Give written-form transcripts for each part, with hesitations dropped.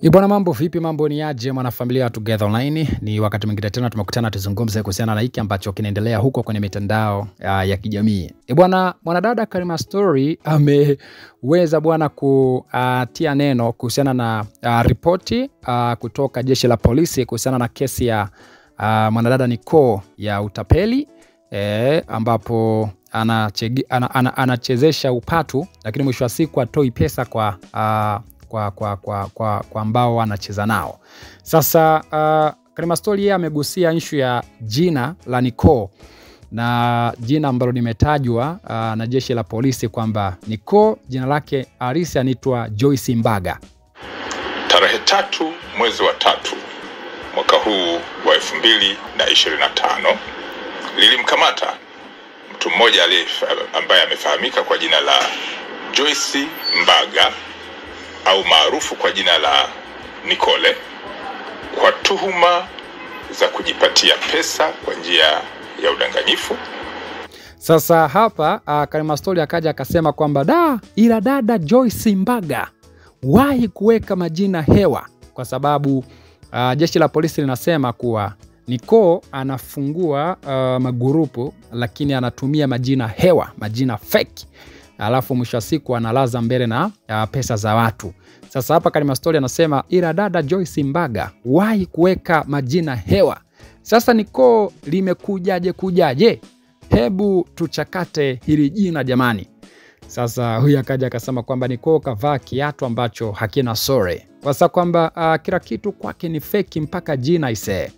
Ibwana, mambo vipi? Mambo ni aje mwanafamilia Together Online? Ni wakati mwingine tena tumekutana tuzungumze kuhusiana na hiki ambacho kinaendelea huko kwenye mitandao ya kijamii. Ibwana, mwanadada Karima Story ameweza bwana kutia neno kuhusiana na ripoti kutoka jeshi la polisi kuhusiana na kesi ya mwanadada Nicole ya utapeli, ambapo anachezesha upatu, lakini mwisho wa siku atoi pesa kwa ambao wanacheza nao. Sasa Karima Story amegusia issue ya jina la Nicole, na jina ambalo limetajwa na jeshi la polisi kwamba Nicole jina lake halisi anaitwa Joyce Mbaga. Tarehe 3 mwezi wa 3 mwaka huu wa 2025 lilimkamata mtu mmoja ambaye amefahamika kwa jina la Joyce Mbaga au maarufu kwa jina la Nicole kwa tuhuma za kujipatia pesa kwa njia ya udanganyifu. Sasa hapa Karima Story akaja akasema kwamba ila dada Joyce Mbaga wahi kuweka majina hewa, kwa sababu jeshi la polisi linasema kuwa Nicole anafungua magurupu lakini anatumia majina hewa, majina fake. Alafu mwisho wa siku analaza mbele na pesa za watu. Sasa hapa Karima Story anasema ila dada Joyce Mbaga wahi kuweka majina hewa. Sasa Nicole limekujaje? Hebu tuchakate hili jina jamani. Sasa huyu akaja akasema kwamba Nicole kavaa kiatu ambacho hakina sore. Kwa sababu kwamba kila kitu kwake ni fake mpaka jina ise.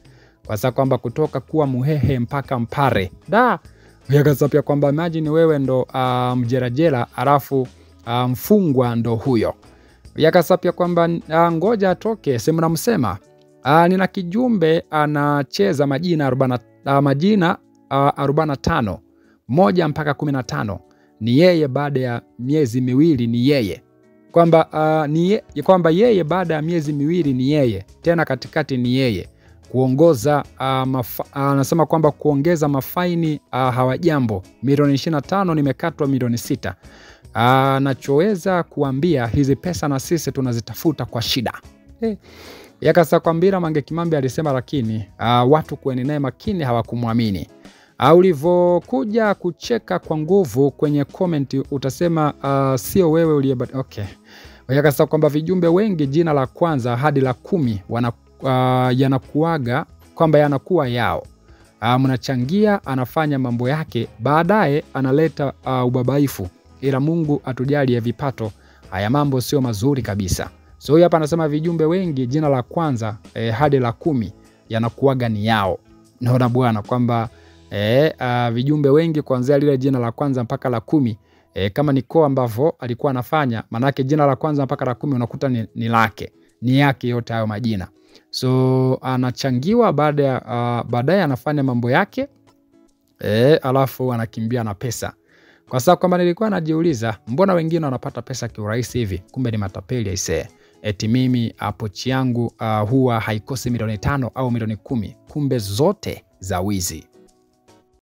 Kwa sababu kwamba kutoka kuwa muhehe mpaka mpare. Yakasapia kwamba imagine wewe ndo mjerajela alafu mfungwa ndo huyo. Yakasapia kwamba ngoja atoke, sema namsema. Nina kijumbe anacheza majina 45 moja mpaka 15. Ni yeye baada ya miezi miwili ni yeye. Kwamba yeye baada ya miezi miwili ni yeye. Tena katikati ni yeye. Kuongoza anasema kwamba kuongeza mafaini hawajambo. Milioni 25 nimekatwa milioni 6. Nachoweza kuambia hizi pesa na sisi tunazitafuta kwa shida. Yakasa kwambira Mange Kimambi alisema, lakini watu kueni naye makini hawakumwamini. Ulivokuja kucheka kwa nguvu kwenye comment utasema sio wewe uliyebadili. Okay. Yakasa kwamba vijumbe wengi jina la kwanza hadi la 10 yanakuaga kwamba yanakuwa yao. Mnachangia, anafanya mambo yake, baadaye analeta ubabaifu. Ila Mungu atujalie vipato. Haya mambo sio mazuri kabisa. So hapa anasema vijumbe wengi jina la kwanza hadi la 10 yanakuaga ni yao. Naona bwana kwamba vijumbe wengi kuanzia lile jina la kwanza mpaka la 10 kama Nicole ambavyo alikuwa anafanya, manake jina la kwanza mpaka la 10 unakuta ni lake. Ni yake yote hayo majina. So anachangiwa, baadaye anafanya mambo yake, alafu anakimbia na pesa. Kwa sababu kwamba nilikuwa najiuliza, mbona wengine wanapata pesa kiurahisi hivi? Kumbe ni matapeli aisee. Eti mimi pochi yangu huwa haikosi milioni 5 au milioni 10, kumbe zote za wizi.